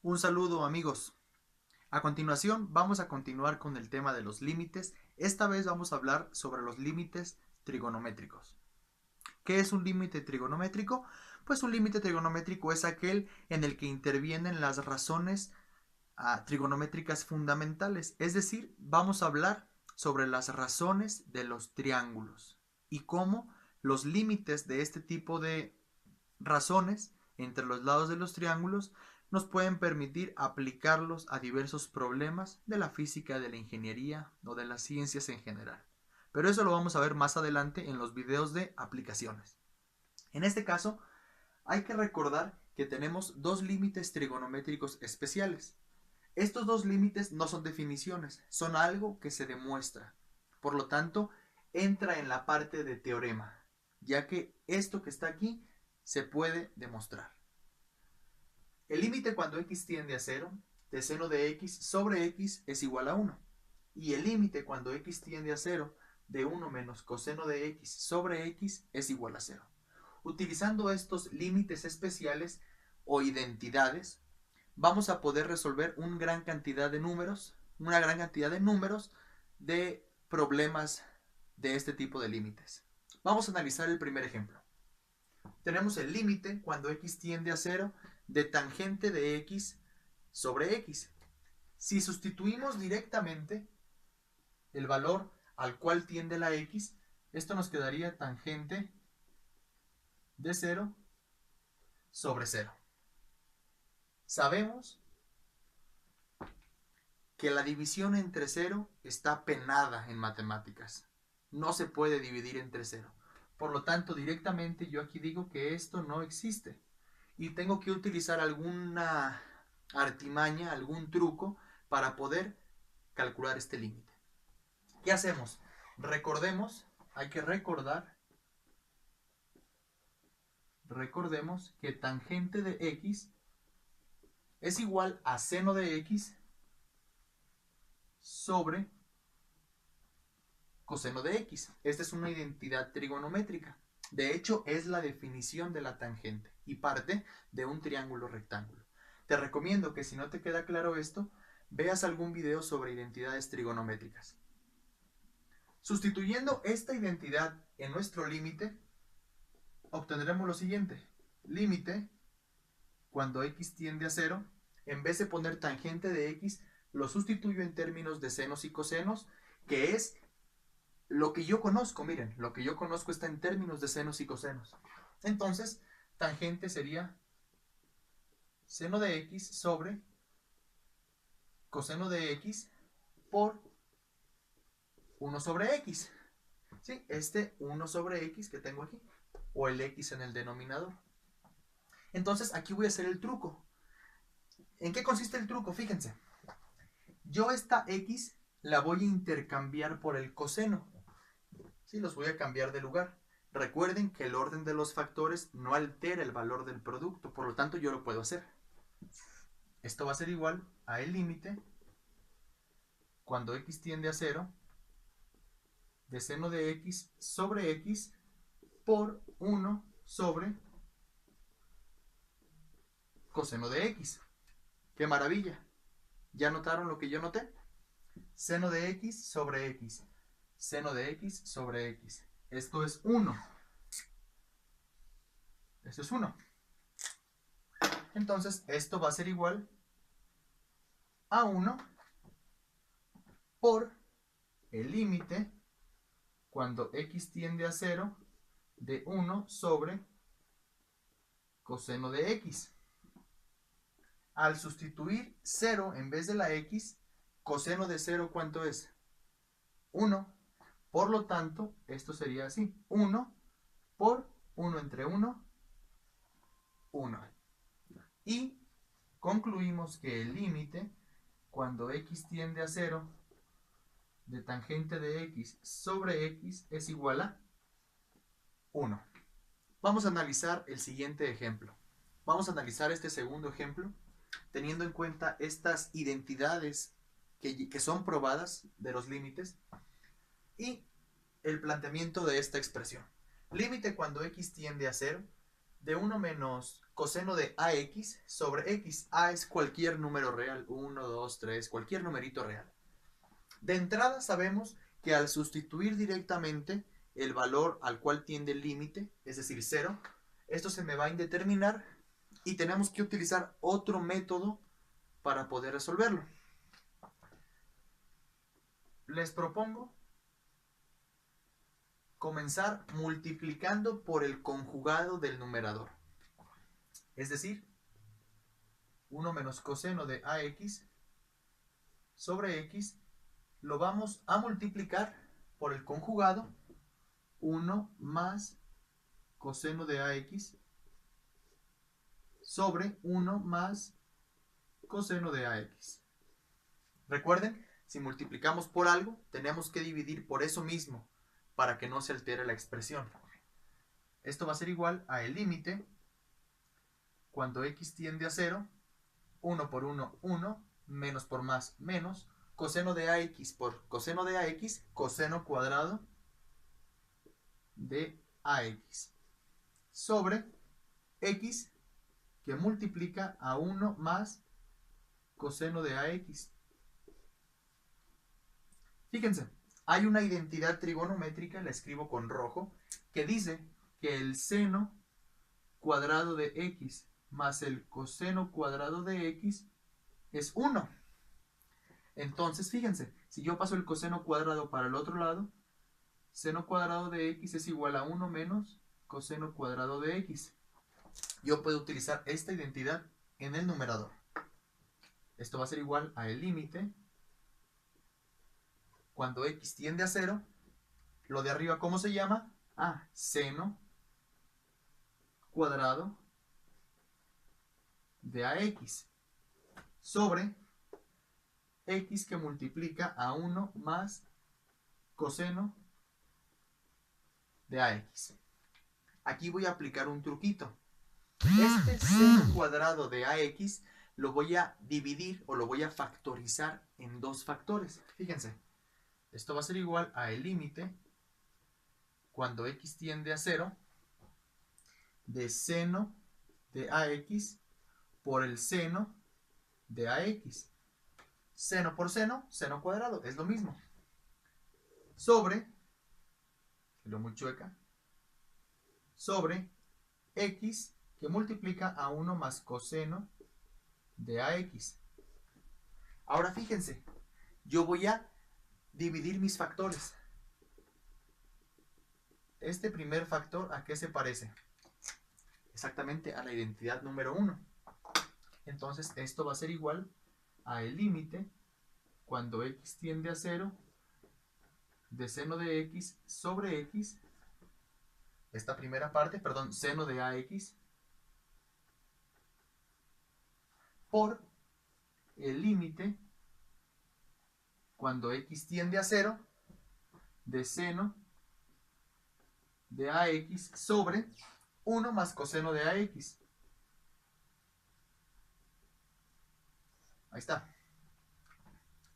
Un saludo amigos. A continuación vamos a continuar con el tema de los límites. Esta vez vamos a hablar sobre los límites trigonométricos. ¿Qué es un límite trigonométrico? Pues un límite trigonométrico es aquel en el que intervienen las razones trigonométricas fundamentales. Es decir, vamos a hablar sobre las razones de los triángulos y cómo los límites de este tipo de razones entre los lados de los triángulos nos pueden permitir aplicarlos a diversos problemas de la física, de la ingeniería o de las ciencias en general. Pero eso lo vamos a ver más adelante en los videos de aplicaciones. En este caso, hay que recordar que tenemos dos límites trigonométricos especiales. Estos dos límites no son definiciones, son algo que se demuestra. Por lo tanto, entra en la parte de teorema, ya que esto que está aquí se puede demostrar. El límite cuando x tiende a 0 de seno de x sobre x es igual a 1. Y el límite cuando x tiende a 0 de 1 menos coseno de x sobre x es igual a 0. Utilizando estos límites especiales o identidades, vamos a poder resolver una gran cantidad de números de problemas de este tipo de límites. Vamos a analizar el primer ejemplo. Tenemos el límite cuando x tiende a 0 de tangente de x sobre x. Si sustituimos directamente el valor al cual tiende la x, esto nos quedaría tangente de 0 sobre 0. Sabemos que la división entre 0 está penada en matemáticas. No se puede dividir entre 0. Por lo tanto, directamente yo aquí digo que esto no existe. Y tengo que utilizar alguna artimaña, algún truco para poder calcular este límite. ¿Qué hacemos? Recordemos que tangente de x es igual a seno de x sobre coseno de x. Esta es una identidad trigonométrica. De hecho, es la definición de la tangente y parte de un triángulo rectángulo. Te recomiendo que si no te queda claro esto, veas algún video sobre identidades trigonométricas. Sustituyendo esta identidad en nuestro límite, obtendremos lo siguiente. Límite, cuando x tiende a 0, en vez de poner tangente de x, lo sustituyo en términos de senos y cosenos, que es lo que yo conozco. Miren, lo que yo conozco está en términos de senos y cosenos. Entonces, tangente sería seno de x sobre coseno de x por 1 sobre x. ¿Sí? Este 1 sobre x que tengo aquí, o el x en el denominador. Entonces, aquí voy a hacer el truco. ¿En qué consiste el truco? Fíjense. Yo esta x la voy a intercambiar por el coseno. Sí, los voy a cambiar de lugar. Recuerden que el orden de los factores no altera el valor del producto, por lo tanto yo lo puedo hacer. Esto va a ser igual a el límite cuando x tiende a 0 de seno de x sobre x por 1 sobre coseno de x. ¡Qué maravilla! ¿Ya notaron lo que yo noté? Seno de x sobre x. Seno de x sobre x. Esto es 1. Esto es 1. Entonces, esto va a ser igual a 1 por el límite cuando x tiende a 0 de 1 sobre coseno de x. Al sustituir 0 en vez de la x, coseno de 0, ¿cuánto es? 1. Por lo tanto, esto sería así. 1 por 1 entre 1, 1. Y concluimos que el límite, cuando x tiende a 0, de tangente de x sobre x es igual a 1. Vamos a analizar el siguiente ejemplo. Vamos a analizar este segundo ejemplo teniendo en cuenta estas identidades que son probadas de los límites y el planteamiento de esta expresión. Límite cuando x tiende a 0 de 1 menos coseno de AX sobre X. A es cualquier número real, 1, 2, 3, cualquier numerito real. De entrada sabemos que al sustituir directamente el valor al cual tiende el límite, es decir, 0, esto se me va a indeterminar y tenemos que utilizar otro método para poder resolverlo. Les propongo comenzar multiplicando por el conjugado del numerador. Es decir, 1 menos coseno de AX sobre X lo vamos a multiplicar por el conjugado 1 más coseno de AX sobre 1 más coseno de AX. Recuerden, si multiplicamos por algo, tenemos que dividir por eso mismo para que no se altere la expresión. Esto va a ser igual a el límite cuando X tiende a 0, 1 por 1, 1, menos por más, menos, coseno de AX por coseno de AX, coseno cuadrado de AX, sobre X que multiplica a 1 más coseno de AX. Fíjense, hay una identidad trigonométrica, la escribo con rojo, que dice que el seno cuadrado de X más el coseno cuadrado de X es 1. Entonces, fíjense, si yo paso el coseno cuadrado para el otro lado, seno cuadrado de X es igual a 1 menos coseno cuadrado de X. Yo puedo utilizar esta identidad en el numerador. Esto va a ser igual a el límite cuando X tiende a 0. Lo de arriba, ¿cómo se llama? Seno cuadrado de AX sobre X que multiplica a 1 más coseno de AX. Aquí voy a aplicar un truquito. Este seno cuadrado de AX lo voy a dividir o lo voy a factorizar en dos factores. Fíjense, esto va a ser igual a el límite cuando X tiende a 0 de seno de AX por el seno de AX. Seno por seno, seno cuadrado, es lo mismo. Sobre, lo muy chueca, sobre X que multiplica a 1 más coseno de AX. Ahora fíjense, yo voy a dividir mis factores. Este primer factor, ¿a qué se parece? Exactamente a la identidad número 1. Entonces esto va a ser igual a el límite cuando X tiende a 0 de seno de X sobre X, esta primera parte, perdón, seno de AX, por el límite cuando X tiende a 0 de seno de AX sobre 1 más coseno de AX. Ahí está.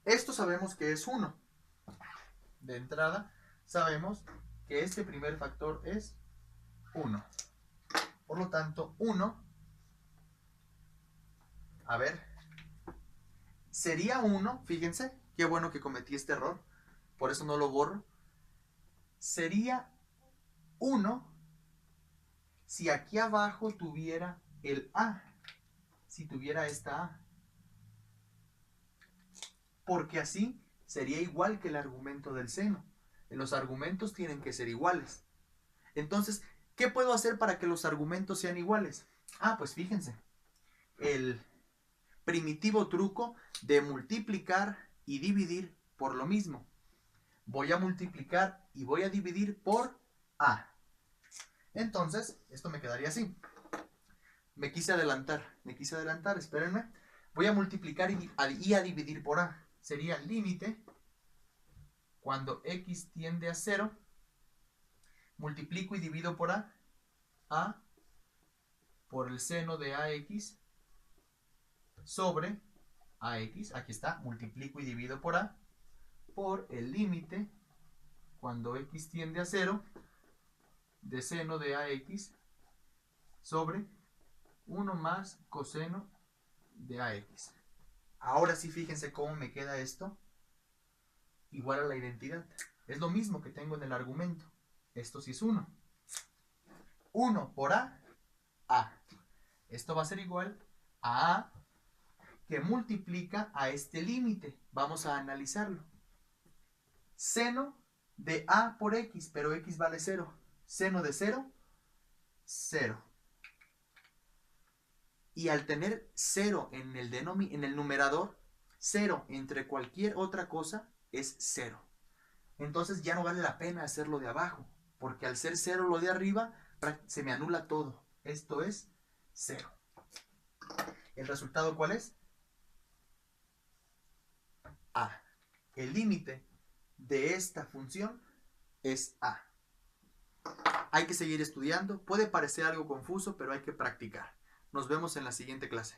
Esto sabemos que es 1. De entrada, sabemos que este primer factor es 1. Por lo tanto, 1, a ver, sería 1, fíjense, qué bueno que cometí este error, por eso no lo borro. Sería 1 si aquí abajo tuviera el A, si tuviera esta A. Porque así sería igual que el argumento del seno. Los argumentos tienen que ser iguales. Entonces, ¿qué puedo hacer para que los argumentos sean iguales? Pues fíjense, el primitivo truco de multiplicar y dividir por lo mismo. Voy a multiplicar y voy a dividir por A. Entonces, esto me quedaría así. Me quise adelantar, espérenme. Voy a multiplicar y a dividir por A. Sería el límite cuando X tiende a 0. Multiplico y divido por A. A por el seno de AX sobre AX. Aquí está, multiplico y divido por A. Por el límite cuando X tiende a 0 de seno de AX sobre 1 más coseno de AX. Ahora sí, fíjense cómo me queda esto. Igual a la identidad. Es lo mismo que tengo en el argumento. Esto sí es 1. 1 por A, A. Esto va a ser igual a A que multiplica a este límite. Vamos a analizarlo. Seno de A por X, pero X vale 0. Seno de 0, 0. Y al tener 0 en el numerador, 0 entre cualquier otra cosa es 0. Entonces ya no vale la pena hacerlo de abajo, porque al ser 0 lo de arriba, se me anula todo. Esto es 0. ¿El resultado cuál es? A. El límite de esta función es A. Hay que seguir estudiando. Puede parecer algo confuso, pero hay que practicar. Nos vemos en la siguiente clase.